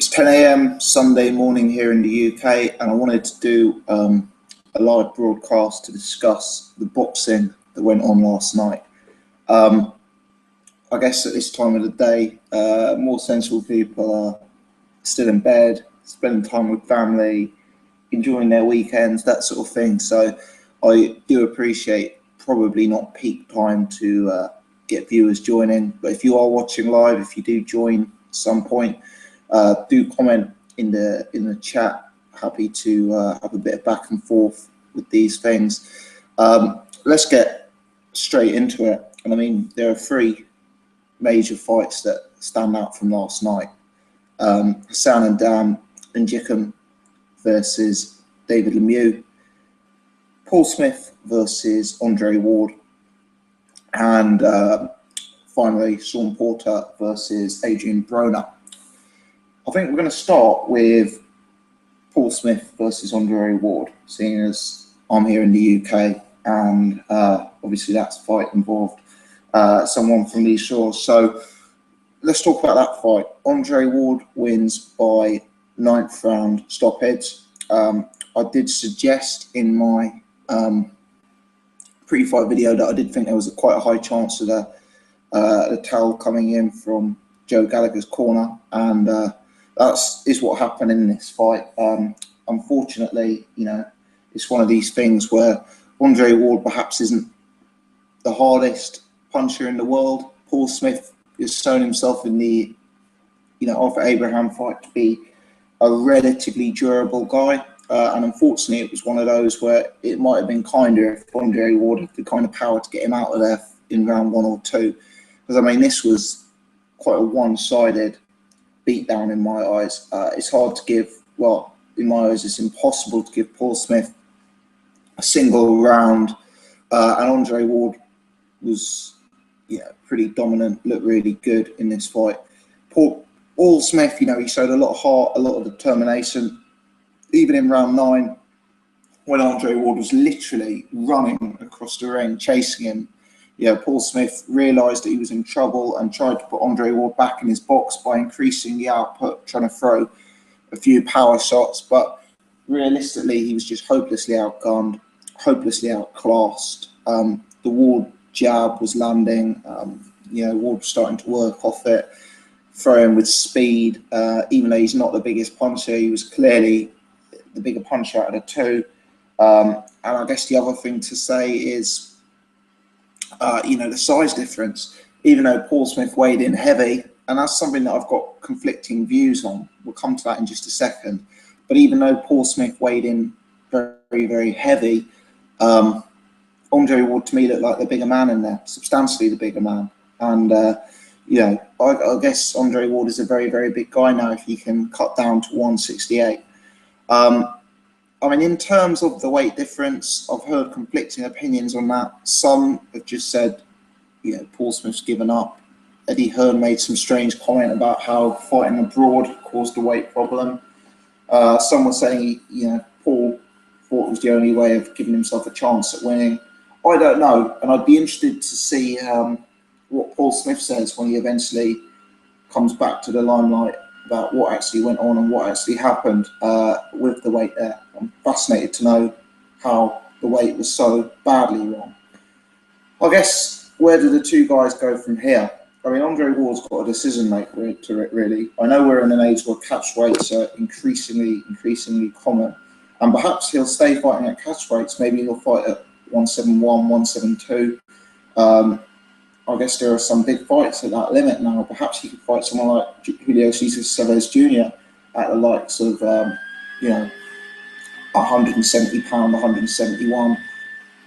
It's 10 a.m. Sunday morning here in the UK, and I wanted to do a live broadcast to discuss the boxing that went on last night. I guess at this time of the day, more sensible people are still in bed, spending time with family, enjoying their weekends, that sort of thing. So I do appreciate probably not peak time to get viewers joining. But if you are watching live, if you do join at some point, do comment in the chat. Happy to have a bit of back and forth with these things. Let's get straight into it. And I mean, there are three major fights that stand out from last night. Hassan and Dan and Jickham versus David Lemieux, Paul Smith versus Andre Ward, and finally Sean Porter versus Adrian Broner. I think we're going to start with Paul Smith versus Andre Ward, seeing as I'm here in the UK and obviously that's a fight involved someone from these shores. So let's talk about that fight. Andre Ward wins by 9th round stoppage. I did suggest in my pre-fight video that I did think there was quite a high chance of the towel coming in from Joe Gallagher's corner, and that is what happened in this fight. Unfortunately, you know, it's one of these things where Andre Ward perhaps isn't the hardest puncher in the world. Paul Smith has shown himself in the, Arthur Abraham fight to be a relatively durable guy. And unfortunately, it was one of those where it might have been kinder if Andre Ward had the kind of power to get him out of there in round 1 or 2. Because, I mean, this was quite a one-sided beatdown in my eyes. It's hard to give, well, in my eyes, it's impossible to give Paul Smith a single round. And Andre Ward was, pretty dominant, looked really good in this fight. Paul Smith, he showed a lot of heart, a lot of determination. Even in round 9, when Andre Ward was literally running across the ring, chasing him, Paul Smith realised that he was in trouble and tried to put Andre Ward back in his box by increasing the output, trying to throw a few power shots. But realistically, he was just hopelessly outgunned, hopelessly outclassed. The Ward jab was landing. Ward was starting to work off it, throwing with speed. Even though he's not the biggest puncher, he was clearly the bigger puncher out of the two. And I guess the other thing to say is, the size difference. Even though Paul Smith weighed in heavy, and that's something that I've got conflicting views on. We'll come to that in just a second. But even though Paul Smith weighed in very, very heavy, Andre Ward to me looked like the bigger man in there, substantially the bigger man. And, I guess Andre Ward is a very, very big guy now if he can cut down to 168. I mean, in terms of the weight difference, I've heard conflicting opinions on that. Some have just said, Paul Smith's given up. Eddie Hearn made some strange comment about how fighting abroad caused a weight problem. Some were saying, Paul thought it was the only way of giving himself a chance at winning. I don't know, and I'd be interested to see what Paul Smith says when he eventually comes back to the limelight about what actually went on and what actually happened with the weight there. I'm fascinated to know how the weight was so badly wrong. I guess, where do the two guys go from here? I mean, Andre Ward's got a decision maker to it, really. I know we're in an age where catch weights are increasingly common, and perhaps he'll stay fighting at catch weights. Maybe he'll fight at 171, 172. I guess there are some big fights at that limit now. Perhaps he could fight someone like Julio Cesar Chavez Jr. at the likes of, 170 pound, 171.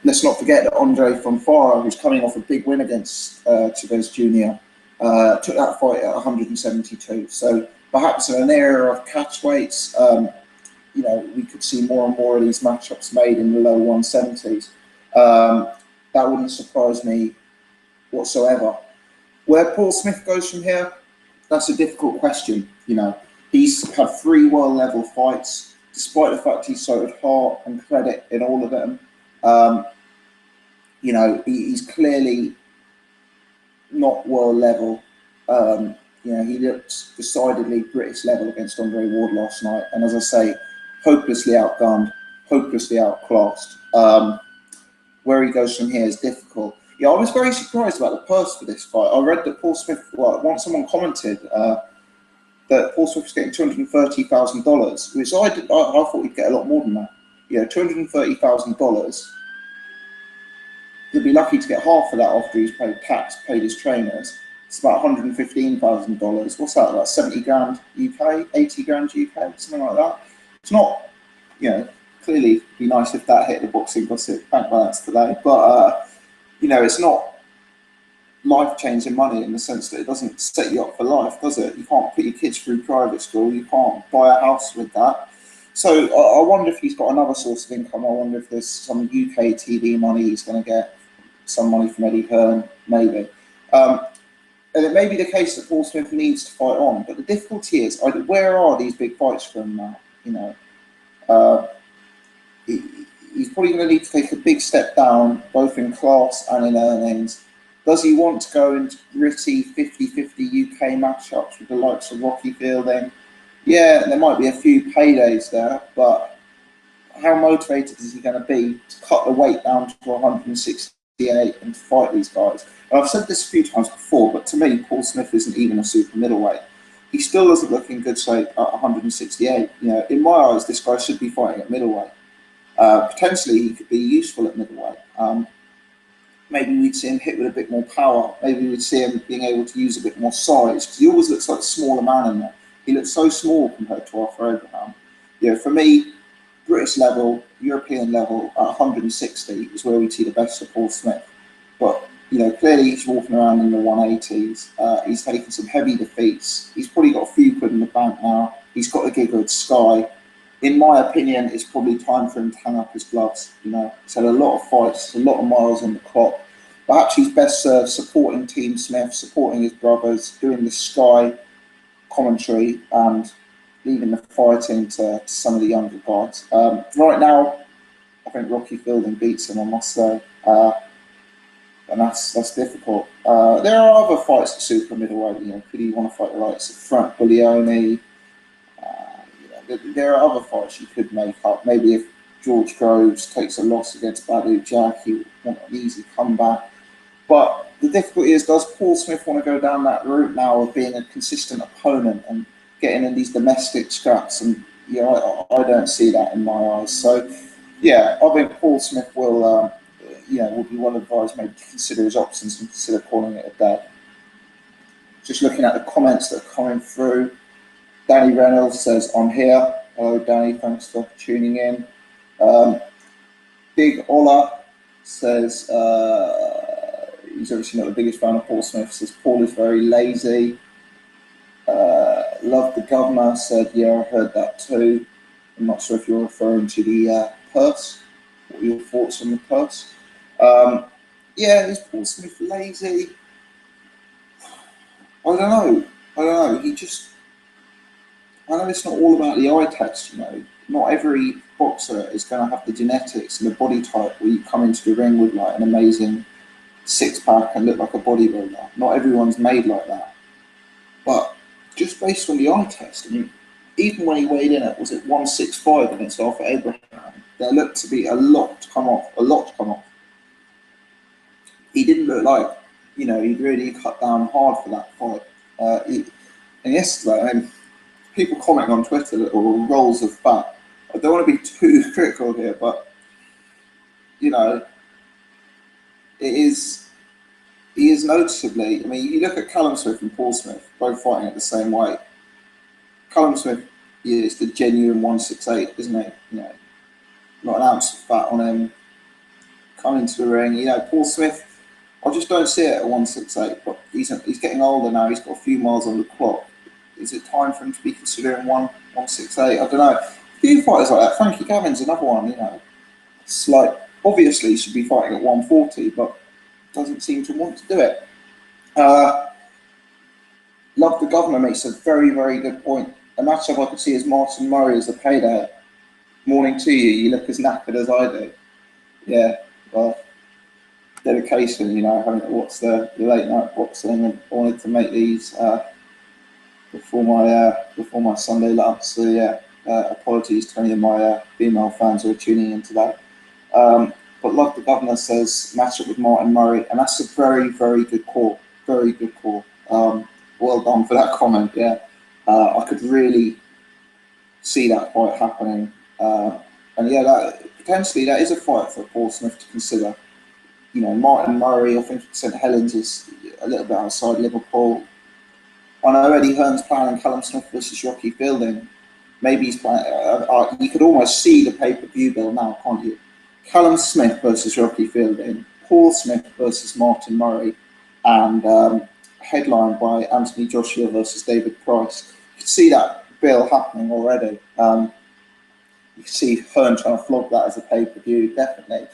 Let's not forget that Andre Fonfara, who's coming off a big win against Chavez Jr., took that fight at 172. So perhaps in an era of catch weights, we could see more and more of these matchups made in the low 170s. That wouldn't surprise me whatsoever. Where Paul Smith goes from here, that's a difficult question. He's had 3 world level fights, despite the fact he's showed heart and credit in all of them. He's clearly not world level. he looked decidedly British level against Andre Ward last night, and as I say, hopelessly outgunned, hopelessly outclassed. Where he goes from here is difficult. Yeah, I was very surprised about the purse for this fight. I read that Paul Smith, once someone commented that Paul Smith was getting $230,000, which I thought he'd get a lot more than that. $230,000. He'll be lucky to get half of that after he's paid tax, paid his trainers. It's about $115,000. What's that, about 70 grand UK, 80 grand UK, something like that. It's not, clearly it'd be nice if that hit the boxing gossip bank balance today, but it's not life-changing money in the sense that it doesn't set you up for life, does it? You can't put your kids through private school, you can't buy a house with that. So I wonder if he's got another source of income. I wonder if there's some UK TV money he's going to get, some money from Eddie Hearn, maybe. And it may be the case that Paul Smith needs to fight on, but the difficulty is, where are these big fights from now? He's probably going to need to take a big step down, both in class and in earnings. Does he want to go into gritty 50-50 UK matchups with the likes of Rocky Fielding? Yeah, there might be a few paydays there, but how motivated is he going to be to cut the weight down to 168 and to fight these guys? And I've said this a few times before, but to me, Paul Smith isn't even a super middleweight. He still doesn't look in good shape at 168. In my eyes, this guy should be fighting at middleweight. Potentially, he could be useful at middleweight. Maybe we'd see him hit with a bit more power. Maybe we'd see him being able to use a bit more size, because he always looks like a smaller man in there. He looks so small compared to Arthur Abraham. For me, British level, European level at 160 is where we see the best of Paul Smith. But clearly he's walking around in the 180s. He's taken some heavy defeats. He's probably got a few quid in the bank now. He's got a gig with Sky. In my opinion, it's probably time for him to hang up his gloves. He's had a lot of fights, a lot of miles on the clock. Perhaps he's best served supporting Team Smith, supporting his brothers, doing the Sky commentary, and leaving the fighting to some of the younger guys. Right now, I think Rocky Fielding beats him, I must say, and that's difficult. There are other fights at super middleweight. Could he want to fight the likes of Frank Buglioni? There are other fights you could make up. Maybe if George Groves takes a loss against Badu Jack, he would want an easy comeback. But the difficulty is, does Paul Smith want to go down that route now of being a consistent opponent and getting in these domestic scraps? And I don't see that in my eyes. So I think Paul Smith will be well advised maybe to consider his options and consider calling it a day. Just looking at the comments that are coming through. Danny Reynolds says, I'm here. Hello, Danny. Thanks for tuning in. Big Ola says, he's obviously not the biggest fan of Paul Smith. Says, Paul is very lazy. Love the Governor said, yeah, I heard that too. I'm not sure if you're referring to the purse. What are your thoughts on the purse? Is Paul Smith lazy? I don't know. I know it's not all about the eye test, Not every boxer is going to have the genetics and the body type where you come into the ring with like an amazing six-pack and look like a bodybuilder. Not everyone's made like that. But just based on the eye test, even when he weighed in at, was it 165 against Arthur Abraham, there looked to be a lot to come off. He didn't look like, he'd really cut down hard for that fight. And yesterday, people commenting on Twitter that rolls of fat. I don't want to be too critical here, but he is noticeably. You look at Callum Smith and Paul Smith, both fighting at the same weight. Callum Smith is the genuine 168, isn't he? Not an ounce of fat on him. Coming to the ring, Paul Smith, I just don't see it at 168. But he's getting older now. He's got a few miles on the clock. Is it time for him to be considering 168? I don't know. A few fighters like that. Frankie Gavin's another one, It's like, obviously he should be fighting at 140, but doesn't seem to want to do it. Love the Governor makes a very, very good point. A matchup I could see is Martin Murray as a payday. Morning to you. You look as knackered as I do. Yeah, well, dedication, having to watch the late night boxing, and wanted to make these before my Sunday lunch. So yeah, apologies to any of my female fans who are tuning in today. But like the governor says, match up with Martin Murray, and that's a very, very good call. Very good call. Well done for that comment. Yeah, I could really see that fight happening, and yeah, potentially that is a fight for Paul Smith to consider. You know, Martin Murray, I think St Helens is a little bit outside Liverpool. I know Eddie Hearn's planning Callum Smith versus Rocky Fielding. Maybe he's planning. You could almost see the pay-per-view bill now, can't you? Callum Smith versus Rocky Fielding, Paul Smith versus Martin Murray, and headlined by Anthony Joshua versus David Price. You can see that bill happening already. You can see Hearn trying to flog that as a pay-per-view, definitely.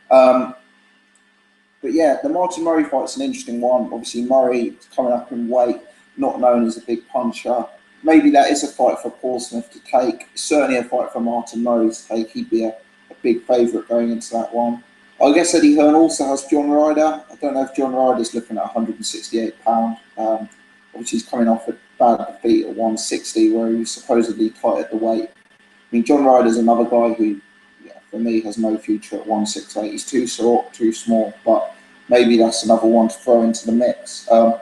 But yeah, the Martin Murray fight's an interesting one. Obviously, Murray coming up in weight, not known as a big puncher. Maybe that is a fight for Paul Smith to take. Certainly a fight for Martin Murray to take. He'd be a big favourite going into that one. I guess Eddie Hearn also has John Ryder. I don't know if John Ryder's looking at £168. Obviously, he's coming off a bad defeat at 160, where he was supposedly tight at the weight. I mean, John Ryder's another guy who, for me, has no future at 168. He's too short, too small, but maybe that's another one to throw into the mix. I've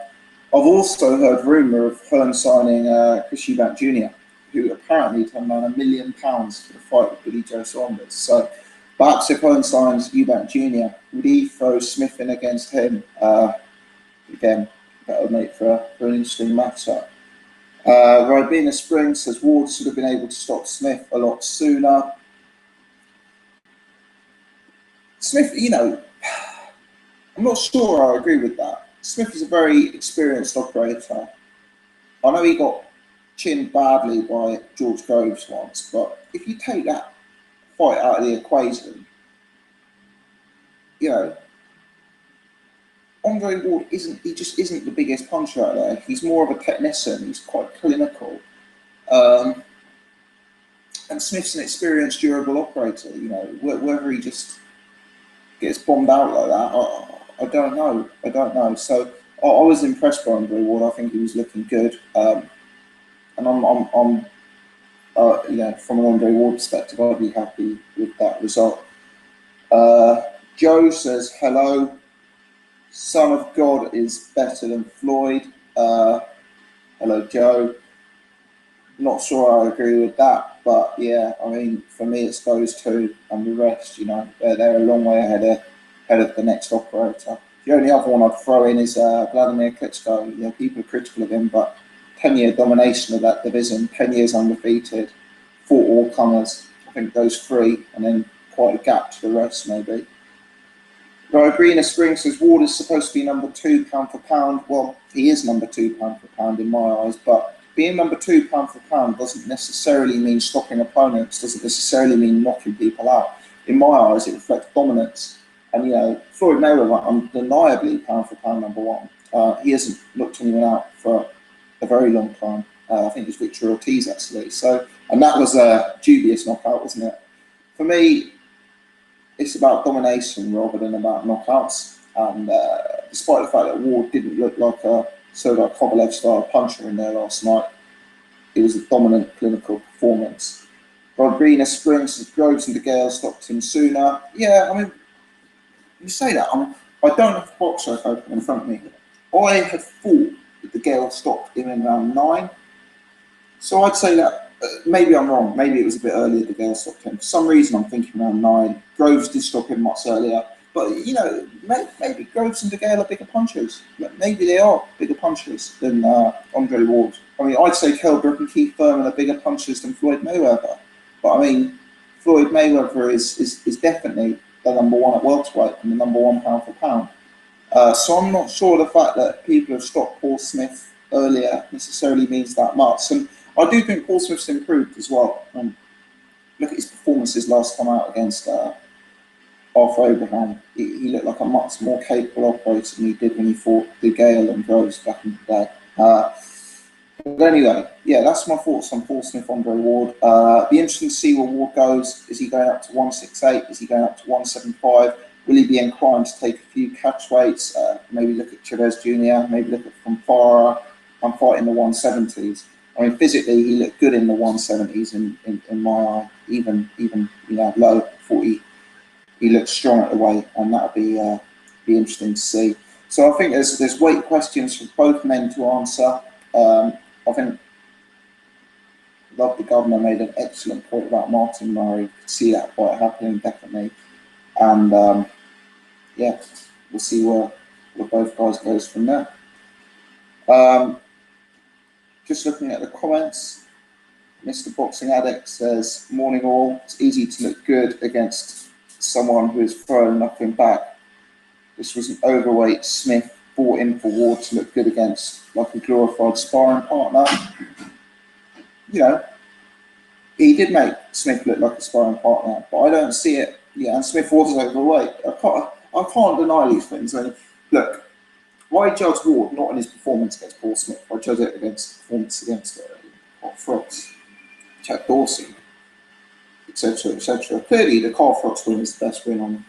also heard rumour of Hearn signing Chris Eubank Jr., who apparently turned down £1 million for the fight with Billy Joe Saunders. So perhaps if Hearn signs Eubank Jr., would he throw Smith in against him? Again, that would make for an interesting matchup. Ribena Spring says Ward should have been able to stop Smith a lot sooner. Smith, I'm not sure I agree with that. Smith is a very experienced operator. I know he got chinned badly by George Groves once, but if you take that fight out of the equation, Andre Ward just isn't the biggest puncher out there. He's more of a technician. He's quite clinical. And Smith's an experienced, durable operator. Whether he just gets bombed out like that, I don't know. So I was impressed by Andre Ward. I think he was looking good. And I'm from an Andre Ward perspective, I'd be happy with that result. Joe says, hello. Son of God is better than Floyd. Hello, Joe. Not sure I agree with that, but yeah, I mean, for me, it's those two and the rest. They're a long way ahead of the next operator. The only other one I'd throw in is Vladimir Klitschko. People are critical of him, but 10-year domination of that division, 10 years undefeated, fought all comers. I think those three, and then quite a gap to the rest, maybe. Ribena Spring says Ward is supposed to be number 2 pound for pound. Well, he is number 2 pound for pound in my eyes, but being number 2 pound for pound doesn't necessarily mean stopping opponents, doesn't necessarily mean knocking people out. In my eyes, it reflects dominance. And, Floyd Mayweather, undeniably pound for pound number 1. He hasn't knocked anyone out for a very long time. I think it was Victor Ortiz, actually. So, and that was a dubious knockout, wasn't it? For me, it's about domination rather than about knockouts. And despite the fact that Ward didn't look like a Sergei Kovalev-style puncher in there last night, it was a dominant clinical performance. Ribena Springs says Groves and DeGale stopped him sooner. Yeah, I mean, you say that. I don't have the box open in front of me. I had thought that DeGale stopped him in round 9. So I'd say that maybe I'm wrong. Maybe it was a bit earlier DeGale stopped him. For some reason, I'm thinking round 9. Groves did stop him much earlier. But, maybe Groves and DeGale are bigger punchers. Maybe they are bigger punchers than Andre Ward. I mean, I'd say Kell Brook and Keith Thurman are bigger punchers than Floyd Mayweather. But, I mean, Floyd Mayweather is definitely the number 1 at welterweight and the number 1 pound for pound. So I'm not sure the fact that people have stopped Paul Smith earlier necessarily means that much. And I do think Paul Smith's improved as well. Look at his performances last time out against Arthur Abraham. He looked like a much more capable operator than he did when he fought DeGale and Groves back in the day. But anyway, yeah, that's my thoughts on Paul Smith, Andre Ward. Be interesting to see where Ward goes. Is he going up to 168? Is he going up to 175? Will he be inclined to take a few catch weights? Maybe look at Chavez Jr., maybe look at Fonfara. I'm fighting the 170s. I mean, physically, he looked good in the 170s in my eye. Even low 40, he looks strong at the weight, and that'll be interesting to see. So I think there's weight questions for both men to answer. I think Love the Governor made an excellent point about Martin Murray. Could see that fight happening definitely, and yeah, we'll see where both guys goes from there. Just looking at the comments, Mr. Boxing Addict says, "Morning all. It's easy to look good against someone who is throwing nothing back. This was an overweight Smith brought in for Ward to look good against, like a glorified sparring partner." You know, he did make Smith look like a sparring partner, but I don't see it. Yeah, and Smith was overweight. I can't deny these things. I mean, look, I judge Ward not in his performance against Paul Smith. I judge it against performance against Carl Frost, Chad Dawson, etc., etc. Clearly, the Carl Frost win is the best win on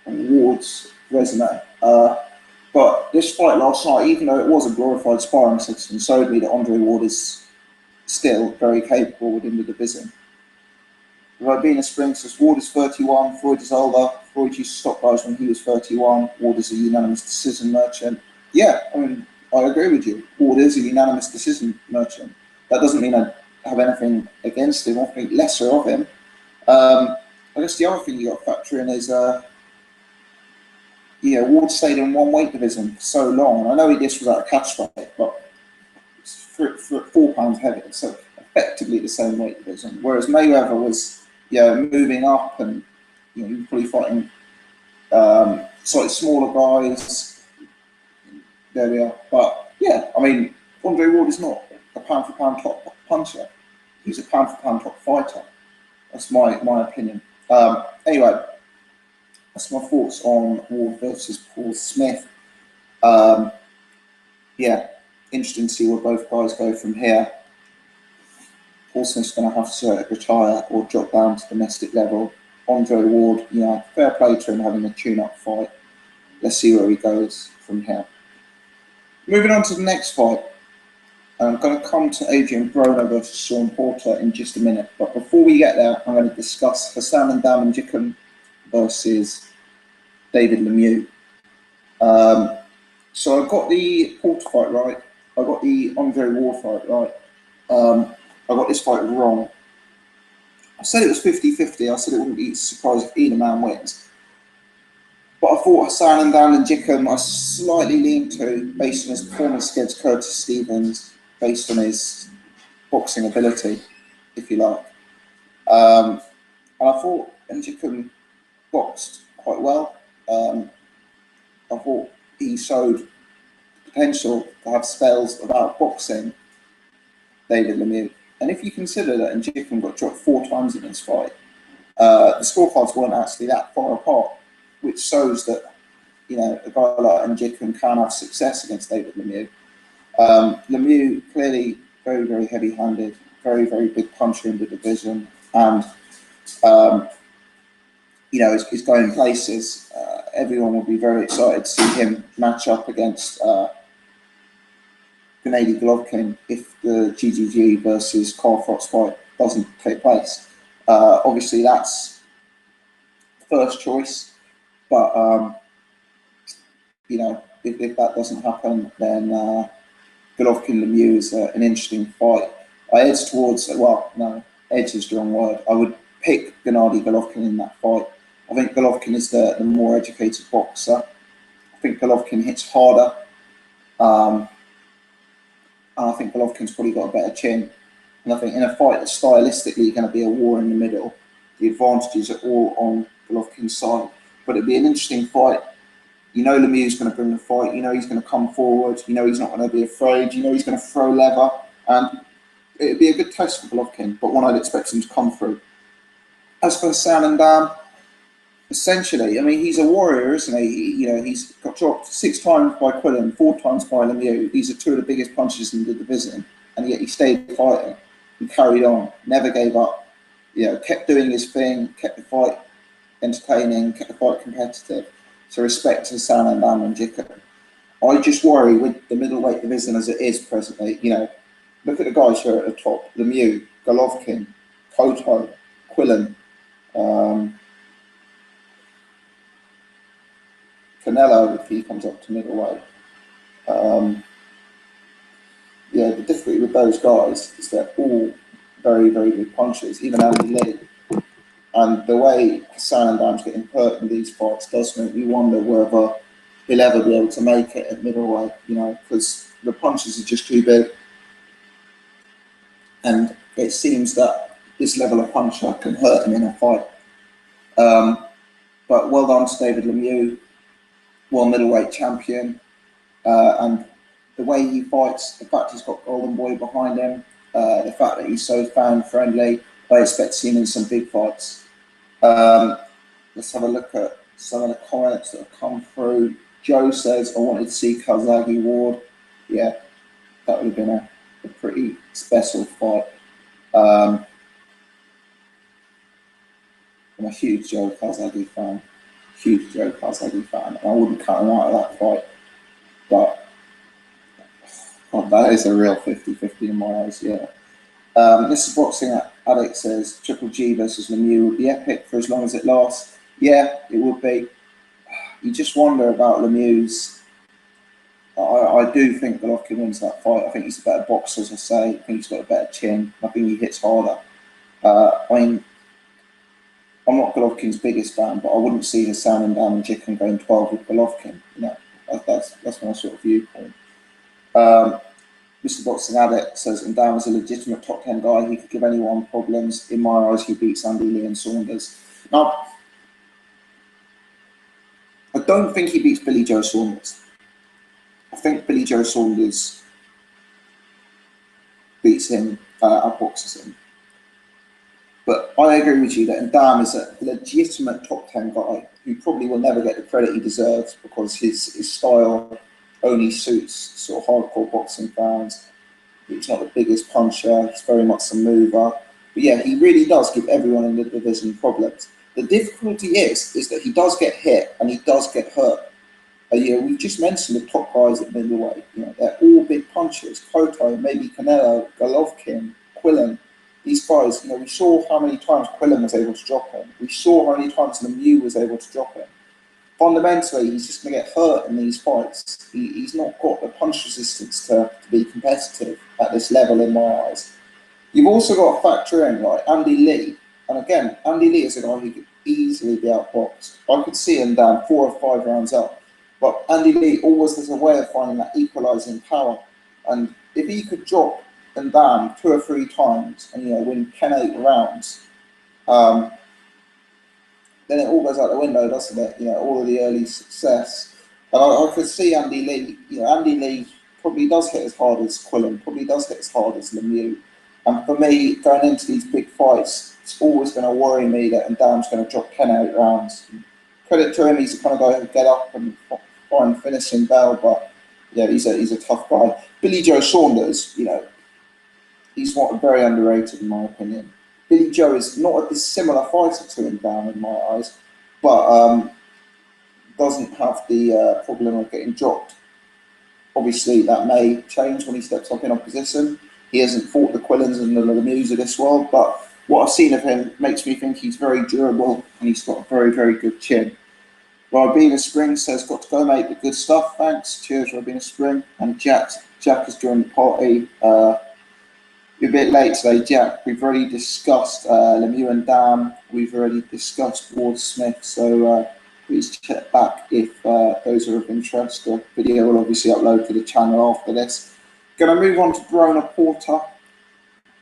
Ward's resume. But this fight last night, even though it was a glorified sparring session, showed me that Andre Ward is still very capable within the division. Without being a sprinter, Ward is 31, Floyd is older. Floyd used to stop guys when he was 31. Ward is a unanimous decision merchant. Yeah, I mean, I agree with you. Ward is a unanimous decision merchant. That doesn't mean I have anything against him. I think lesser of him. I guess the other thing you got to factor in is, Ward stayed in one weight division for so long. And I know this was at a catch weight, but it's 4 pounds heavier, so effectively the same weight division. Whereas Mayweather was, moving up, and he was probably fighting slightly smaller guys. There we are. But yeah, I mean, Andre Ward is not a pound for pound top puncher. He's a pound for pound top fighter. That's my opinion. Anyway, that's my thoughts on Ward versus Paul Smith. Interesting to see where both guys go from here. Paul Smith's going to have to retire or drop down to domestic level. Andre Ward, fair play to him having a tune-up fight. Let's see where he goes from here. Moving on to the next fight. I'm going to come to Adrian Broner versus Sean Porter in just a minute. But before we get there, I'm going to discuss Hassan N'Damukong versus David Lemieux. So I got the Porter fight right. I got the Andre Ward fight right. I got this fight wrong. I said it was 50-50. I said it wouldn't be surprised if either man wins. But I thought Hassan N'Damukong I slightly leaned to based on his performance against Curtis Stevens, based on his boxing ability, if you like. And I thought N'Damukong boxed quite well. I thought he showed potential to have spells of outboxing David Lemieux. And if you consider that N'Damukong got dropped 4 times in this fight, the scorecards weren't actually that far apart, which shows that, a guy like N'Damukong can have success against David Lemieux. Lemieux, clearly very, very heavy-handed, very, very big puncher in the division, and, is going places. Everyone will be very excited to see him match up against Gennady Golovkin if the GGG versus Carl Frost fight doesn't take place. Obviously, that's the first choice, but if that doesn't happen, then Golovkin Lemieux is an interesting fight. I edge towards, edge is the wrong word. I would pick Gennady Golovkin in that fight. I think Golovkin is the more educated boxer. I think Golovkin hits harder. And I think Golovkin's probably got a better chin. And I think in a fight that's stylistically going to be a war in the middle, the advantages are all on Golovkin's side. But it'd be an interesting fight. Lemieux's going to bring the fight. He's going to come forward. He's not going to be afraid. He's going to throw leather. And it'd be a good test for Golovkin, but one I'd expect him to come through. As for Hassan N'Dam, essentially, he's a warrior, isn't he? He's got dropped 6 times by Quillen, 4 times by Lemieux. These are 2 of the biggest punches in the division, and yet he stayed fighting. He carried on, never gave up. Kept doing his thing, kept the fight entertaining, kept the fight competitive. So respect to Hassan N'Damukong. I just worry with the middleweight division as it is presently. Look at the guys who are at the top: Lemieux, Golovkin, Cotto, Quillen, Canelo if he comes up to middleweight. The difficulty with those guys is they're all very, very good punchers, even Andy Lee. And the way Hassan Ndam's getting hurt in these fights does make me wonder whether he'll ever be able to make it at middleweight, because the punches are just too big. And it seems that this level of puncher can hurt him in a fight. But well done to David Lemieux, world middleweight champion. And the way he fights, the fact he's got Golden Boy behind him, the fact that he's so fan-friendly, I expect to see him in some big fights. Let's have a look at some of the comments that have come through. Joe says, I wanted to see Calzaghe Ward. Yeah, that would have been a pretty special fight. I'm a huge Joe Calzaghe fan. And I wouldn't cut him out of that fight. But God, that is a real 50-50 in my eyes, yeah. This is Boxing Addict says, Triple G versus Lemieux would be epic for as long as it lasts. Yeah, it would be. You just wonder about Lemieux's. I do think Golovkin wins that fight. I think he's a better boxer, as I say. I think he's got a better chin. I think he hits harder. I'm not Golovkin's biggest fan, but I wouldn't see Hassan Ndam and Jicken going 12 with Golovkin. That's my sort of viewpoint. Mr. Boxing Addict says Ndam is a legitimate top 10 guy. He could give anyone problems. In my eyes, he beats Andy Lee and Saunders. Now, I don't think he beats Billy Joe Saunders. I think Billy Joe Saunders beats him, outboxes him. But I agree with you that Ndam is a legitimate top 10 guy who probably will never get the credit he deserves because his style only suits sort of hardcore boxing fans. He's not the biggest puncher, he's very much a mover. But yeah, he really does give everyone in the division problems. The difficulty is that he does get hit and he does get hurt. We just mentioned the top guys at middleweight. They're all big punchers. Cotto, maybe Canelo, Golovkin, Quillen. These guys, we saw how many times Quillen was able to drop him. We saw how many times Lemieux was able to drop him. Fundamentally, he's just going to get hurt in these fights. He's not got the punch resistance to be competitive at this level in my eyes. You've also got to factor in, Andy Lee. And again, Andy Lee is a guy who could easily be outboxed. I could see him down 4 or 5 rounds up. But Andy Lee always has a way of finding that equalising power. And if he could drop Ndam 2 or 3 times and win 10-8 rounds, then it all goes out the window, doesn't it? All of the early success. And I could see Andy Lee. Andy Lee probably does hit as hard as Quillen, probably does hit as hard as Lemieux. And for me, going into these big fights, it's always going to worry me that Ndam's going to drop 10-8 rounds. Credit to him, he's the kind of guy who get up and find finishing bell, but yeah, he's a tough guy. Billy Joe Saunders, he's very underrated in my opinion. Billy Joe is not a dissimilar fighter to Ndam in my eyes, but doesn't have the problem of getting dropped. Obviously, that may change when he steps up in opposition. He hasn't fought the Quillens and the Lemieux of this world, but what I've seen of him makes me think he's very durable and he's got a very, very good chin. Robina Spring says, got to go, mate, the good stuff, thanks. Cheers, Robina Spring. And Jack has joined the party. You're a bit late today, Jack. We've already discussed Lemieux and Ndam. We've already discussed Ward Smith. So please check back if those are of interest. The video will obviously upload to the channel after this. Going to move on to Broner Porter.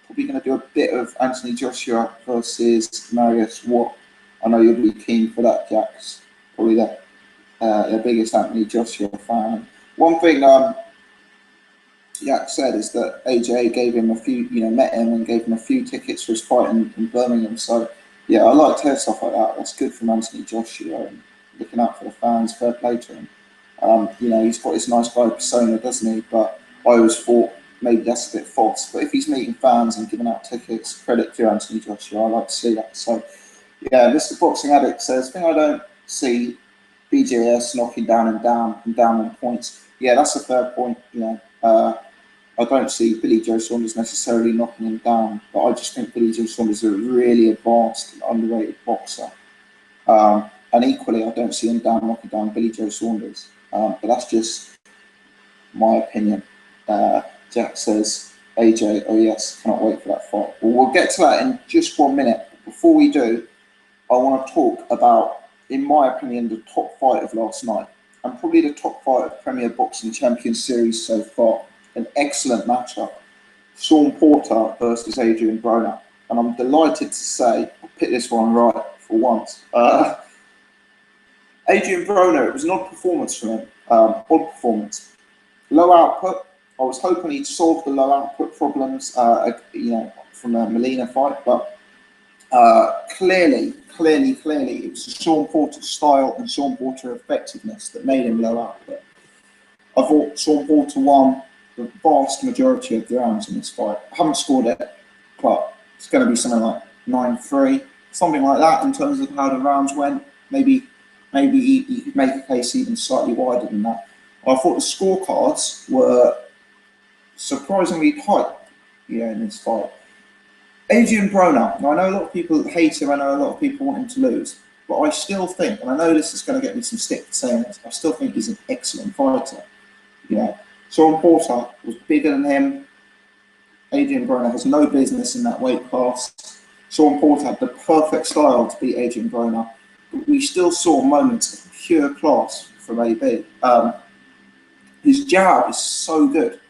Probably going to do a bit of Anthony Joshua versus Marius Wach. I know you'll be keen for that, Jack. Probably the biggest Anthony Joshua fan. One thing Jack said is that AJ gave him a few, met him and gave him a few tickets for his fight in Birmingham. So, yeah, I like to hear stuff like that. That's good from Anthony Joshua and looking out for the fans. Fair play to him. He's got this nice guy persona, doesn't he? But I always thought maybe that's a bit false. But if he's meeting fans and giving out tickets, credit to Anthony Joshua. I like to see that. So, yeah, Mr. Boxing Addict says, thing I don't see BJS knocking down and down on points. yeah, that's a fair point. I don't see Billy Joe Saunders necessarily knocking him down, but I just think Billy Joe Saunders is a really advanced and underrated boxer. And equally, I don't see him knocking down Billy Joe Saunders. But that's just my opinion. Jack says, AJ, oh yes, cannot wait for that fight. Well, we'll get to that in just 1 minute. Before we do, I want to talk about, in my opinion, the top fight of last night, and probably the top fight of Premier Boxing Champions Series so far. An excellent matchup. Sean Porter versus Adrian Broner. And I'm delighted to say, I'll pick this one right for once. Adrian Broner, it was an odd performance from him. Odd performance. Low output. I was hoping he'd solve the low output problems, from the Molina fight, but clearly, it was Sean Porter's style and Sean Porter's effectiveness that made him low output. I thought Sean Porter won the vast majority of the rounds in this fight. I haven't scored it, but it's going to be something like 9-3, something like that in terms of how the rounds went. Maybe you could make a case even slightly wider than that. I thought the scorecards were surprisingly tight, in this fight. Adrian Broner, now I know a lot of people hate him, I know a lot of people want him to lose, but I still think, and I know this is going to get me some stick for saying this, I still think he's an excellent fighter. Sean Porter was bigger than him. Adrian Broner has no business in that weight class. Sean Porter had the perfect style to beat Adrian Broner, but we still saw moments of pure class from AB. His jab is so good.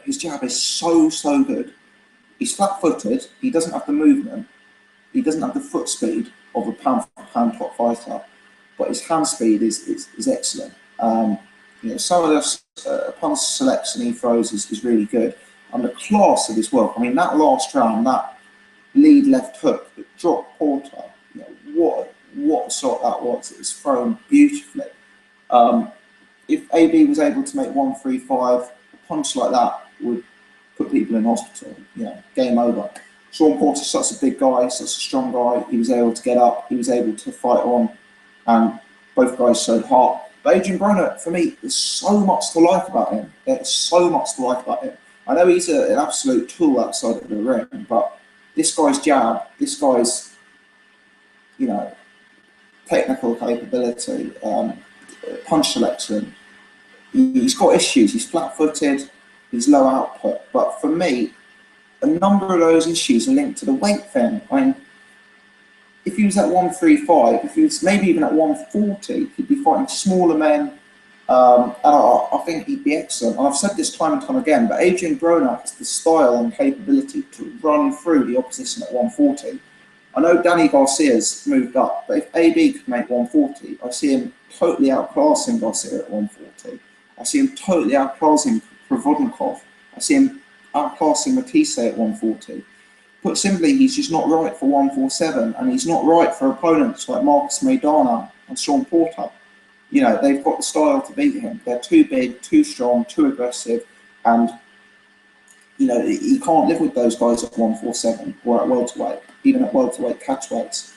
His jab is so good. He's flat-footed. He doesn't have the movement. He doesn't have the foot speed of a pound-for-pound top fighter, but his hand speed is excellent. Some of the punch selection he throws is really good, and the class of his work. I mean, that last round, that lead left hook that dropped Porter. What a shot that was! It was thrown beautifully. If AB was able to make 135, a punch like that would put people in hospital. Game over. Sean Porter's such a big guy, such a strong guy. He was able to get up. He was able to fight on, and both guys showed heart. But Adrian Broner, for me, there's so much to like about him. There's so much to like about him. I know he's an absolute tool outside of the ring, but this guy's jab, this guy's, technical capability, punch selection, he's got issues. He's flat-footed, he's low output. But for me, a number of those issues are linked to the weight thing. I mean, if he was at 135, if he was maybe even at 140, he'd be fighting smaller men. And I think he'd be excellent. And I've said this time and time again, but Adrian Broner has the style and capability to run through the opposition at 140. I know Danny Garcia's moved up, but if AB could make 140, I see him totally outclassing Garcia at 140. I see him totally outclassing Provodnikov. I see him outclassing Matisse at 140. Put simply, he's just not right for 147, and he's not right for opponents like Marcus Maidana and Sean Porter. They've got the style to beat him. They're too big, too strong, too aggressive, and he can't live with those guys at 147 or at welterweight, even at welterweight catchweights.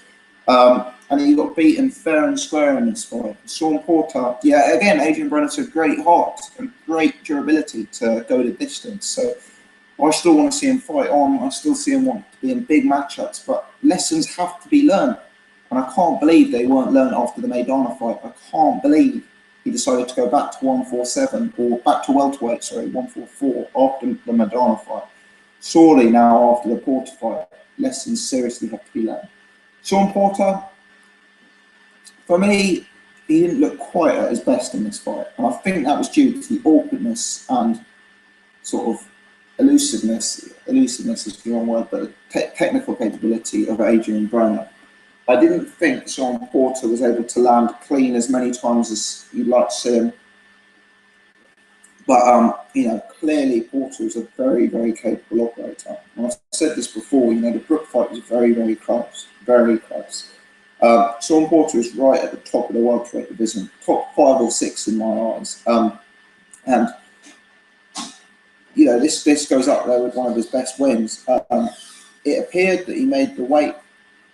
And he got beaten fair and square in this fight. Sean Porter, again, Adrian Broner's a great heart and great durability to go the distance. So I still want to see him fight on. I still see him want to be in big matchups, but lessons have to be learned. And I can't believe they weren't learned after the Maidana fight. I can't believe he decided to go back to 147 or back to welterweight, 144 after the Maidana fight. Surely now after the Porter fight, lessons seriously have to be learned. Sean Porter, for me, he didn't look quite at his best in this fight. And I think that was due to the awkwardness and sort of elusiveness is the wrong word, but the technical capability of Adrian Broner. I didn't think Sean Porter was able to land clean as many times as you'd like to see him. But, clearly Porter is a very, very capable operator. And I've said this before, the Brook fight was very, very close, very close. Sean Porter is right at the top of the welterweight division, top 5 or 6 in my eyes. And this goes up there with one of his best wins. It appeared that he made the weight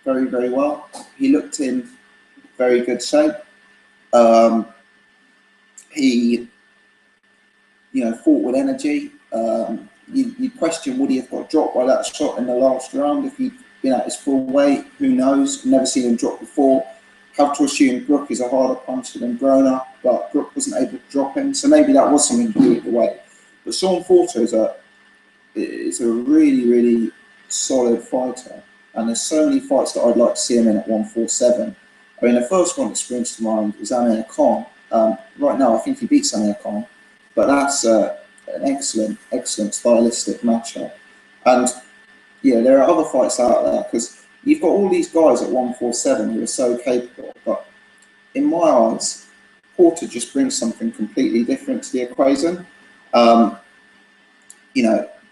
very, very well. He looked in very good shape. He fought with energy. You question, would he have got dropped by that shot in the last round if he'd been at his full weight? Who knows? Never seen him drop before. Have to assume Brook is a harder puncher than Broner, but Brook wasn't able to drop him, so maybe that was something to do with the weight. But Sean Porter is a really, really solid fighter, and there's so many fights that I'd like to see him in at 147. I mean, the first one that springs to mind is Amir Khan. Right now, I think he beats Amir Khan, but that's an excellent stylistic matchup. And yeah, there are other fights out there because you've got all these guys at 147 who are so capable, but in my eyes, Porter just brings something completely different to the equation.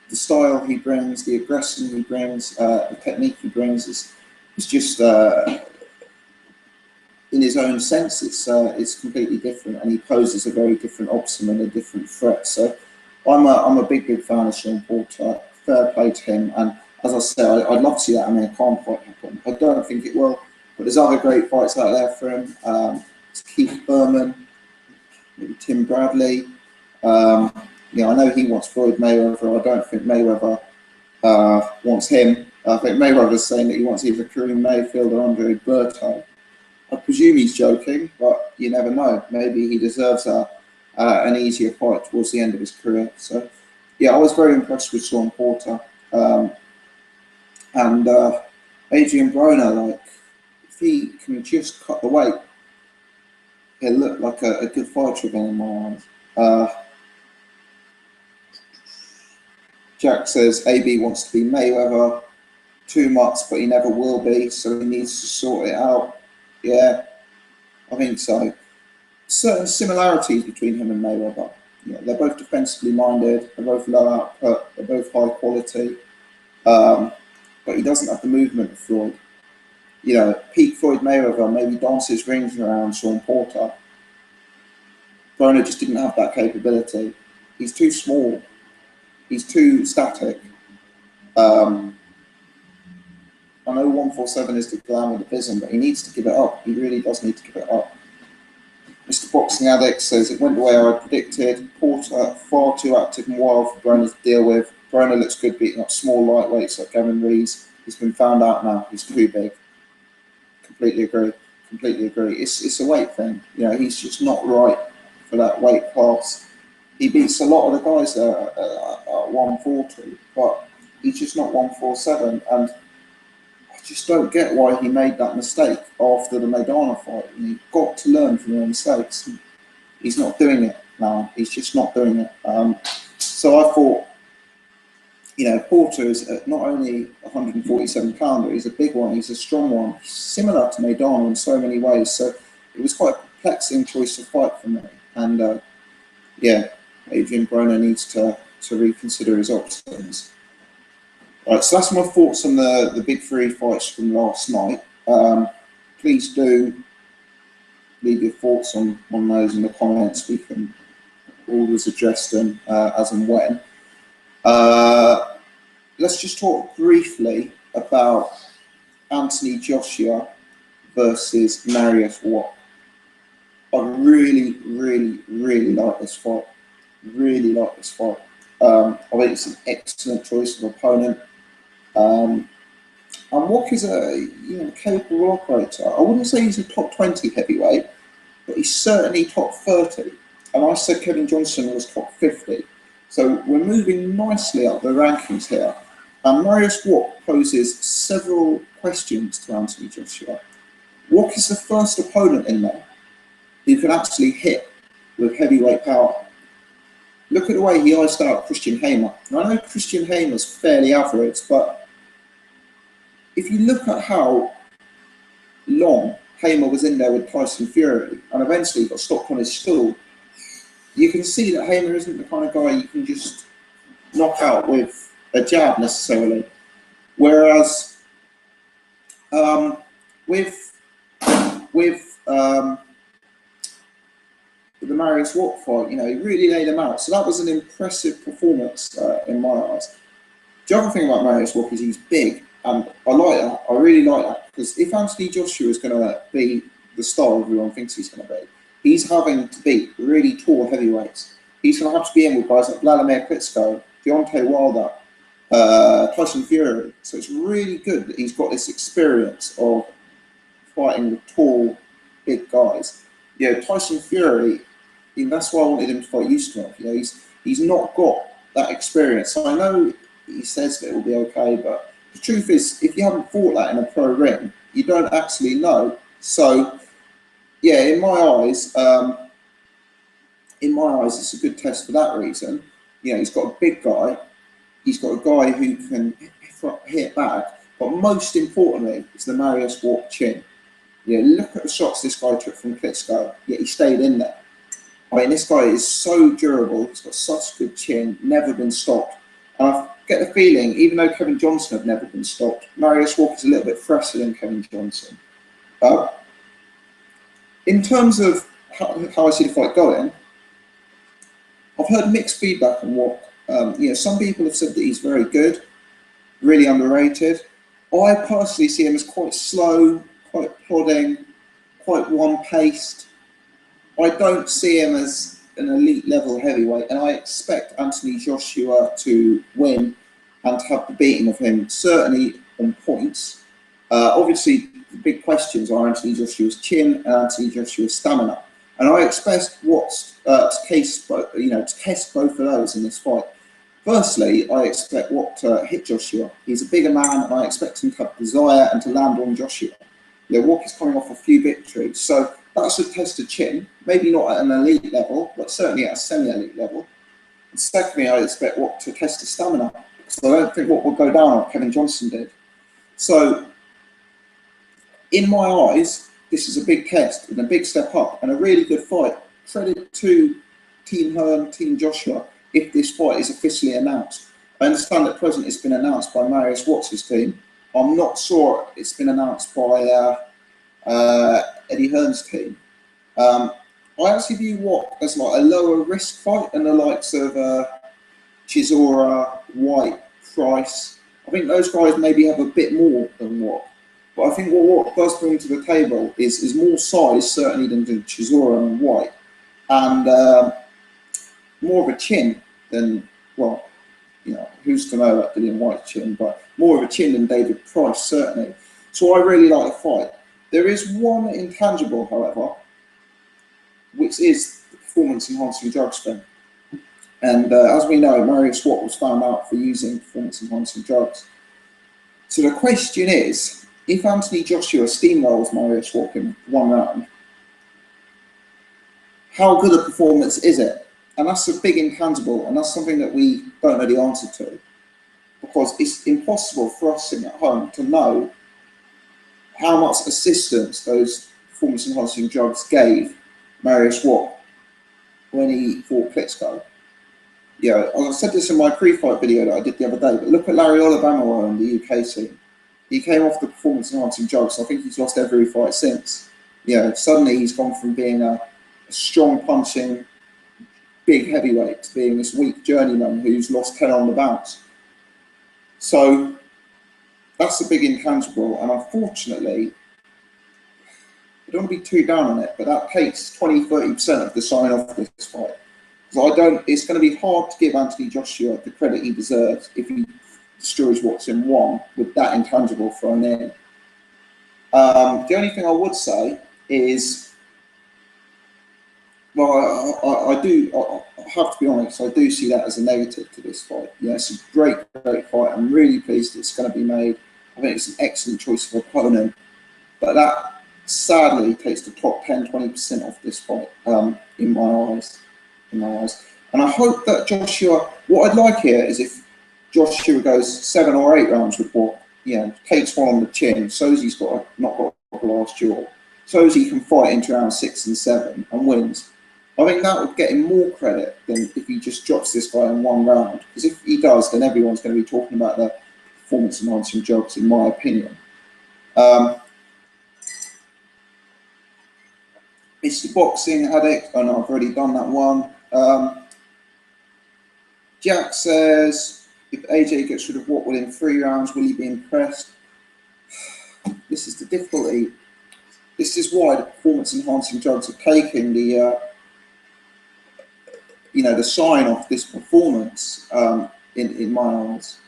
The style he brings, the aggression he brings, the technique he brings is just in his own sense, it's completely different, and he poses a very different option and a different threat. So I'm a big fan of Sean Porter. Fair play to him, and as I say, I'd love to see that Amir Khan fight happen. I don't think it will, but there's other great fights out there for him. Keith Berman, maybe Tim Bradley. I know he wants Floyd Mayweather. I don't think Mayweather wants him. I think Mayweather's saying that he wants either Kareem Mayfield or Andre Berto. I presume he's joking, but you never know. Maybe he deserves an easier fight towards the end of his career. So, yeah, I was very impressed with Sean Porter. And Adrian Broner, if he can just cut the weight, he'll look like a good fighter again in my eyes. Jack says AB wants to be Mayweather too much, but he never will be, so he needs to sort it out. Yeah, I think so. Certain similarities between him and Mayweather. They're both defensively minded, they're both low output, they're both high quality. But he doesn't have the movement of Floyd. Peak Floyd Mayweather maybe dances rings around Sean Porter. Broner just didn't have that capability. He's too small. He's too static. I know 147 is the glamour division, but he needs to give it up. He really does need to give it up. Mr. Boxing Addict says it went the way I predicted. Porter far too active and wild for Broner to deal with. Broner looks good beating up small lightweights like Gavin Rees. He's been found out now. He's too big. Completely agree. It's a weight thing. He's just not right for that weight class. He beats a lot of the guys there at 140, but he's just not 147. And I just don't get why he made that mistake after the Maidana fight. You've got to learn from your mistakes. He's not doing it now. He's just not doing it. So I thought, Porter is not only a 147-pounder, he's a big one, he's a strong one, similar to Maidana in so many ways. So it was quite a perplexing choice of fight for me. And Adrian Broner needs to reconsider his options. Right, so that's my thoughts on the big three fights from last night. Please do leave your thoughts on those in the comments. We can always address them as and when. Let's just talk briefly about Anthony Joshua versus Mariusz Wach. I really like this fight. I think it's an excellent choice of opponent. And Wach is a capable operator. I wouldn't say he's a top 20 heavyweight, but he's certainly top 30. And I said Kevin Johnson was top 50. So we're moving nicely up the rankings here. And Mariusz Wach poses several questions to Anthony Joshua. Wach is the first opponent in there who can actually hit with heavyweight power. Look at the way he iced out Christian Hamer. Now, I know Christian Hamer's fairly average, but if you look at how long Hamer was in there with Tyson Fury and eventually got stopped on his stool, you can see that Hamer isn't the kind of guy you can just knock out with a jab necessarily. Whereas with the Mariusz Wach fight, he really laid him out. So that was an impressive performance in my eyes. The other thing about Mariusz Wach is he's big, and I like that. I really like that, because if Anthony Joshua is going to be the star everyone thinks he's going to be, he's having to beat really tall heavyweights. he's going to have to be in with guys like Lemiuex, Deontay Wilder, Tyson Fury. So it's really good that he's got this experience of fighting with tall, big guys. You know, Tyson Fury, that's why I wanted him to fight Usman. You know, he's not got that experience. So I know he says that it will be okay, but the truth is, if you haven't fought that in a pro ring, you don't actually know. So, yeah, in my eyes, it's a good test for that reason. You know, he's got a big guy. He's got a guy who can hit back. But most importantly, it's the Mariusz Wach chin. You know, look at the shots this guy took from Klitschko, yet he stayed in there. I mean, this guy is so durable. He's got such a good chin, never been stopped. And I get the feeling, even though Kevin Johnson had never been stopped, Mariusz Wach is a little bit fresher than Kevin Johnson. In terms of how I see the fight going, I've heard mixed feedback on Wach. You know, some people have said that he's very good, really underrated. I personally see him as quite slow, quite plodding, quite one-paced. I don't see him as an elite level heavyweight, and I expect Anthony Joshua to win and to have the beating of him, certainly on points. Obviously, the big questions are Anthony Joshua's chin and Anthony Joshua's stamina, and I expect Wach to test both of those in this fight. Firstly, I expect Wach to hit Joshua. He's a bigger man, and I expect him to have desire and to land on Joshua. You know, Wach is coming off a few victories, so that should test the chin, maybe not at an elite level, but certainly at a semi-elite level. And secondly, I expect Wach to test his stamina, because I don't think Wach will go down like Kevin Johnson did. So, in my eyes, this is a big test and a big step up and a really good fight. Credit to Team Hearn, Team Joshua, if this fight is officially announced. I understand at present it's been announced by Mariusz Wach's team. I'm not sure it's been announced by Eddie Hearn's team. I actually view Wach as like a lower risk fight than the likes of Chisora, White, Price. I think those guys maybe have a bit more than Wach. But I think what Wach does bring to the table is more size, certainly, than Chisora and White. And more of a chin than, well, you know, who's to know about Dillian White's chin, but more of a chin than David Price, certainly. So I really like the fight. There is one intangible, however, which is the performance-enhancing drugs thing. And as we know, Mariusz Wach was found out for using performance-enhancing drugs. So the question is, if Anthony Joshua steamrolls Mariusz Wach in one round, how good a performance is it? And that's a big intangible, and that's something that we don't know the answer to, because it's impossible for us sitting at home to know how much assistance those performance-enhancing drugs gave Mariusz Wach when he fought Klitschko. Yeah, I said this in my pre-fight video that I did the other day, but look at Larry Olivamaro in the UK scene. He came off the performance-enhancing drugs. I think he's lost every fight since. You know, suddenly he's gone from being a strong punching, big heavyweight to being this weak journeyman who's lost 10 on the bounce. So that's a big intangible, and unfortunately, I don't want to be too down on it, but that takes 20–30% of the sign off this fight. Because it's going to be hard to give Anthony Joshua the credit he deserves if he destroys what's in one with that intangible thrown in. The only thing I would say is, well, I have to be honest, I do see that as a negative to this fight. Yeah, it's a great fight. I'm really pleased it's going to be made. I think it's an excellent choice of opponent, but that sadly takes the top 10–20% off this fight in my eyes. And I hope that Joshua, what I'd like here is if Joshua goes 7 or 8 rounds with Wach, you know, takes one on the chin, shows he's not got a glass jaw, shows he can fight into round 6 and 7 and wins. I think that would get him more credit than if he just drops this guy in one round. Because if he does, then everyone's going to be talking about the performance-enhancing drugs, in my opinion. It's the boxing addict. I know I've already done that one. Jack says, if AJ gets rid of Wach within 3 rounds, will he be impressed? This is the difficulty. This is why the performance-enhancing drugs are taking the you know, the sign off this performance in my eyes.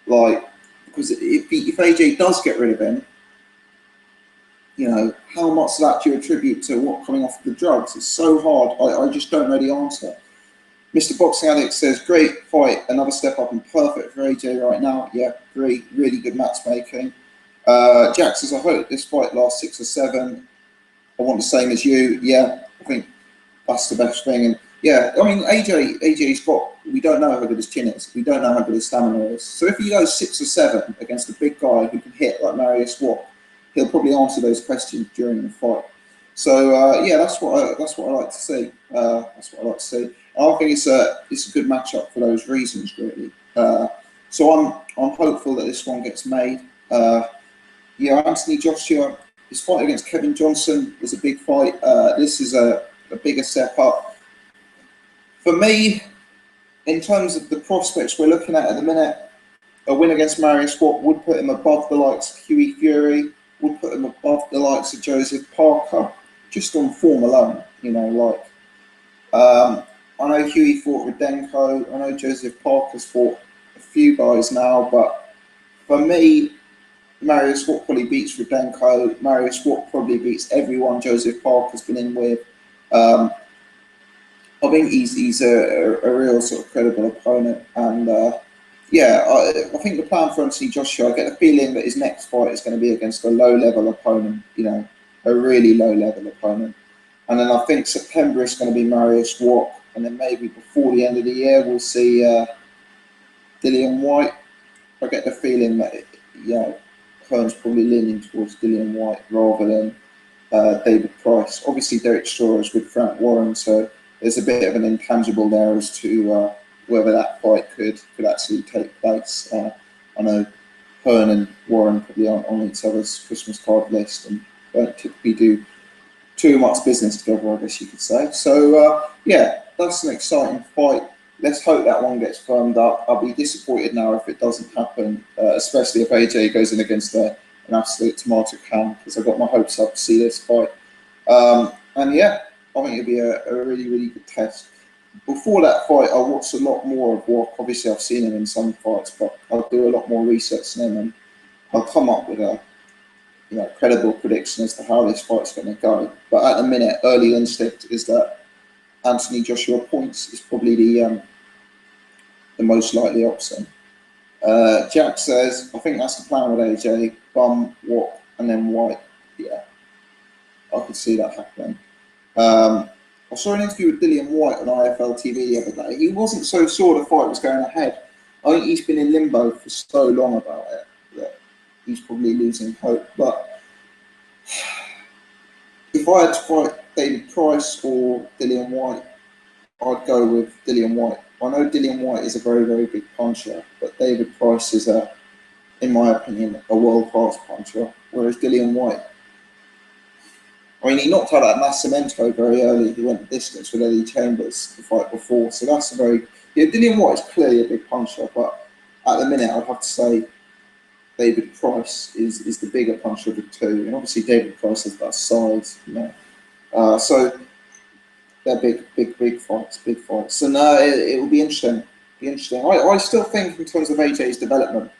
Like, because if AJ does get rid of him, you know, how much of that do you attribute to what coming off the drugs? It's so hard. I just don't know the answer. Mr. Boxing Addict says, great fight, another step up and perfect for AJ right now. Yeah, agree, really good matchmaking. Jack says, I hope this fight lasts 6 or 7. I want the same as you. Yeah, I think that's the best thing. And yeah, I mean, AJ's got, we don't know how good his chin is. We don't know how good his stamina is. So if he goes 6 or 7 against a big guy who can hit like Wach, he'll probably answer those questions during the fight. So yeah, that's what I like to see. That's what I like to see. And I think it's a good matchup for those reasons, really. So I'm hopeful that this one gets made. Yeah, Anthony Joshua, his fight against Kevin Johnson was a big fight. This is a bigger step up. For me, in terms of the prospects we're looking at the minute, a win against Wach would put him above the likes of Hughie Fury, would put him above the likes of Joseph Parker, just on form alone. You know, like, I know Hughie fought Rudenko, I know Joseph Parker's fought a few guys now, but for me, Wach probably beats Rudenko. Wach probably beats everyone Joseph Parker's been in with. I think he's a real sort of credible opponent, and yeah, I think the plan for Anthony Joshua, I get the feeling that his next fight is going to be against a low-level opponent, you know, a really low-level opponent, and then I think September is going to be Wach, and then maybe before the end of the year we'll see Dillian Whyte. I get the feeling that, you know, Hearn's probably leaning towards Dillian Whyte rather than David Price. Obviously, Derek Straw is with Frank Warren, so there's a bit of an intangible there as to whether that fight could actually take place. I know Hearn and Warren probably aren't on each other's Christmas card list and don't typically do too much business together, I guess you could say. So yeah, that's an exciting fight. Let's hope that one gets firmed up. I'll be disappointed now if it doesn't happen, especially if AJ goes in against an absolute tomato can, because I've got my hopes up to see this fight. And yeah, I think it'll be a really, really good test. Before that fight, I watched a lot more of Wach. Obviously, I've seen him in some fights, but I'll do a lot more research on him, and I'll come up with a credible prediction as to how this fight's going to go. But at the minute, early instinct is that Anthony Joshua points is probably the most likely option. Jack says, I think that's the plan with AJ, bum, Wach, and then White. Yeah, I could see that happening. I saw an interview with Dillian Whyte on IFL TV the other day. He wasn't so sure the fight was going ahead. I think he's been in limbo for so long about it that he's probably losing hope. But if I had to fight David Price or Dillian Whyte, I'd go with Dillian Whyte. I know Dillian Whyte is a very, very big puncher, but David Price is, in my opinion, a world-class puncher, whereas Dillian Whyte, I mean, he knocked out that Nascimento very early. He went the distance with Eddie Chambers the fight before. So that's a very... Yeah, Dillian Whyte is clearly a big puncher, but at the minute, I'd have to say David Price is the bigger puncher of the two. And obviously, David Price has that size, you know. So they're big fights, big fights. And it will be interesting. I still think in terms of AJ's development,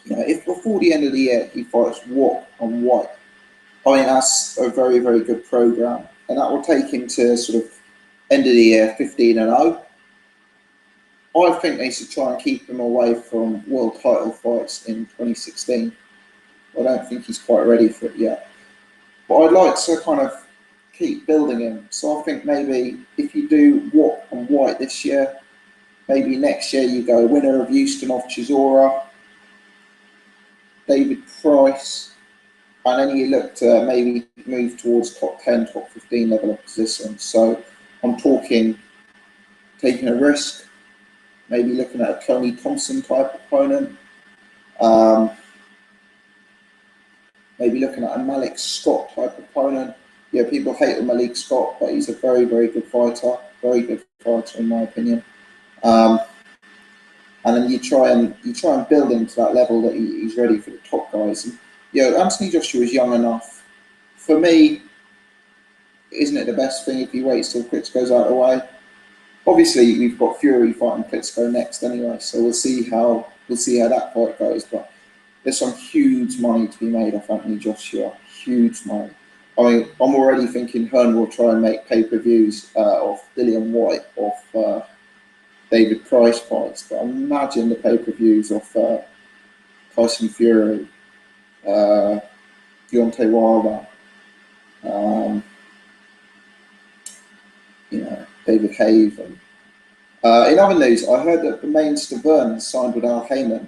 you know, if before the end of the year he fights Wach and White, I think that's a very, very good program, and that will take him to sort of end of the year 15-0. I think they should try and keep him away from world title fights in 2016. I don't think he's quite ready for it yet, but I'd like to kind of keep building him. So I think maybe if you do Wach and White this year, maybe next year you go winner of Ustinov Chisora, David Price. And then you look to maybe move towards top 10, top 15 level of position. So I'm talking taking a risk, maybe looking at a Tony Thompson type opponent, maybe looking at a Malik Scott type opponent. Yeah, people hate Malik Scott, but he's a very, very good fighter, in my opinion. And then you try and build him to that level that he's ready for the top guys. And, yeah, Anthony Joshua is young enough. For me, isn't it the best thing if he waits till Crits goes out of the way? Obviously, we've got Fury fighting Klitschko next anyway, so we'll see how that fight goes. But there's some huge money to be made off Anthony Joshua. Huge money. I mean, I'm already thinking Hearn will try and make pay-per-views of Dillian White, of David Price fights. But imagine the pay-per-views of Tyson Fury, Deontay Wilder, David Haven. In other news, I heard that Romain Stavern signed with Al Heyman,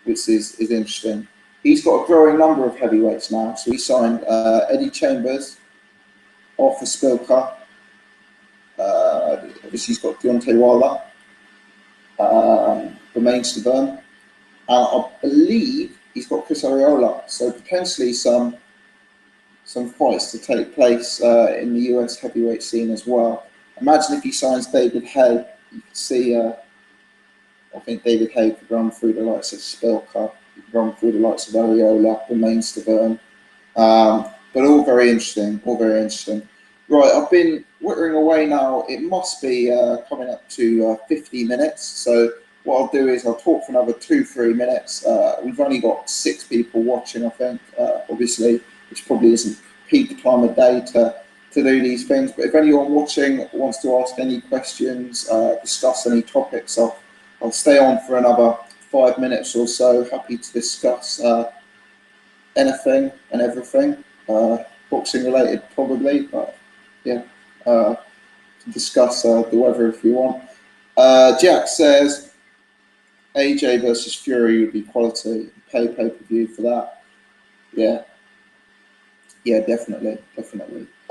which is interesting. He's got a growing number of heavyweights now. So he signed Eddie Chambers, Arthur Spilka. Obviously, he's got Deontay Wilder, Romain Stavern, and I believe he's got Chris Arreola. So potentially some fights to take place in the US heavyweight scene as well. Imagine if he signs David Haye, you could see, I think David Haye could run through the likes of Spilka, he could run through the likes of Arreola, Romain Stavern. But all very interesting, Right, I've been whittering away now. It must be coming up to 50 minutes. So what I'll do is I'll talk for another 2-3 minutes. We've only got 6 people watching, I think, obviously, which probably isn't peak time of day to do these things. But if anyone watching wants to ask any questions, discuss any topics, I'll stay on for another 5 minutes or so. Happy to discuss anything and everything, boxing related probably, but yeah, to discuss the weather if you want. Jack says AJ versus Fury would be quality. Pay-per-view for that. Yeah, definitely.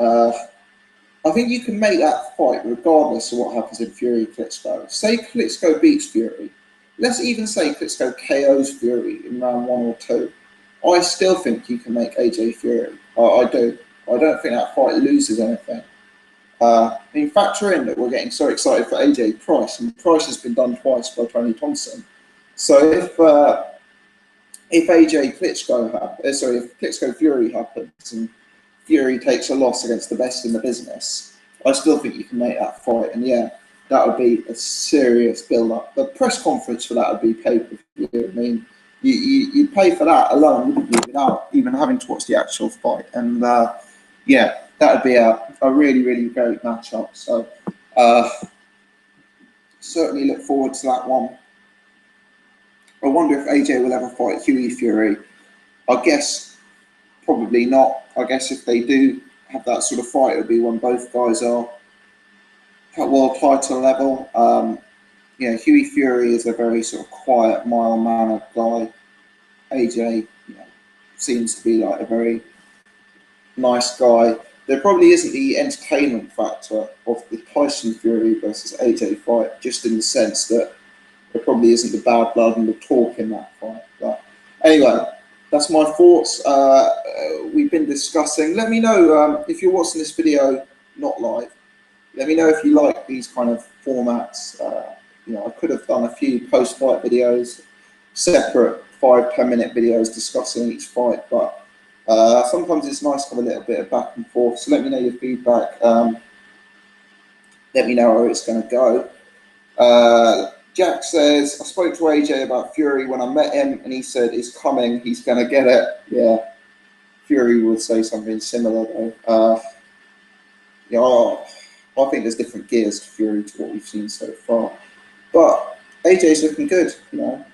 I think you can make that fight regardless of what happens in Fury Klitschko. Say Klitschko beats Fury. Let's even say Klitschko KOs Fury in round 1 or 2. I still think you can make AJ Fury. I do. I don't think that fight loses anything. I mean, factor in that we're getting so excited for AJ Price, and Price has been done twice by Tony Thompson. So if Klitschko Fury happens and Fury takes a loss against the best in the business, I still think you can make that fight. And yeah, that would be a serious build-up. The press conference for that would be pay-per-view. I mean, you'd pay for that alone, wouldn't you, without even having to watch the actual fight. And yeah, that would be a really, really great matchup. So certainly look forward to that one. I wonder if AJ will ever fight Hughie Fury. I guess probably not. I guess if they do have that sort of fight, it'll be when both guys are at world title level. Yeah, Hughie Fury is a very sort of quiet, mild-mannered guy. AJ, seems to be like a very nice guy. There probably isn't the entertainment factor of the Tyson Fury versus AJ fight, just in the sense that there probably isn't the bad blood and the talk in that fight. But anyway, that's my thoughts. We've been discussing. Let me know if you're watching this video not live. Let me know if you like these kind of formats. I could have done a few post-fight videos, separate 5-10 minute videos discussing each fight, but sometimes it's nice to have a little bit of back and forth. So let me know your feedback. Let me know where it's going to go. Jack says, I spoke to AJ about Fury when I met him, and he said he's coming, he's going to get it. Yeah, Fury would say something similar though. I think there's different gears to Fury to what we've seen so far. But AJ's looking good. I'm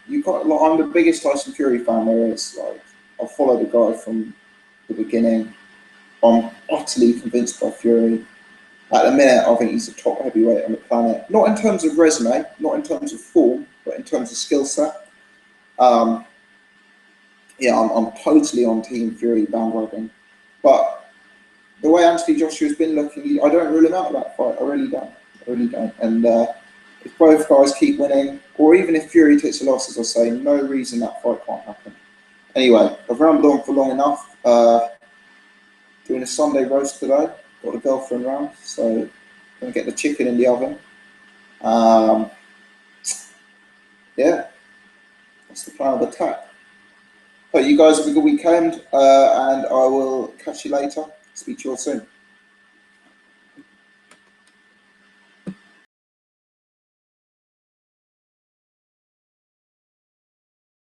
the biggest Tyson Fury fan there is. Like, I follow the guy from the beginning. I'm utterly convinced by Fury. At the minute, I think he's the top heavyweight on the planet. Not in terms of resume, not in terms of form, but in terms of skill set. I'm totally on Team Fury bandwagon. But the way Anthony Joshua's been looking, I don't rule him out of that fight. I really don't. And if both guys keep winning, or even if Fury takes a loss, as I say, no reason that fight can't happen. Anyway, I've rambled on for long enough. Doing a Sunday roast today. Got a girlfriend round, so gonna get the chicken in the oven. Yeah, that's the plan of attack. Hope you guys have a good weekend, and I will catch you later. Speak to you all soon.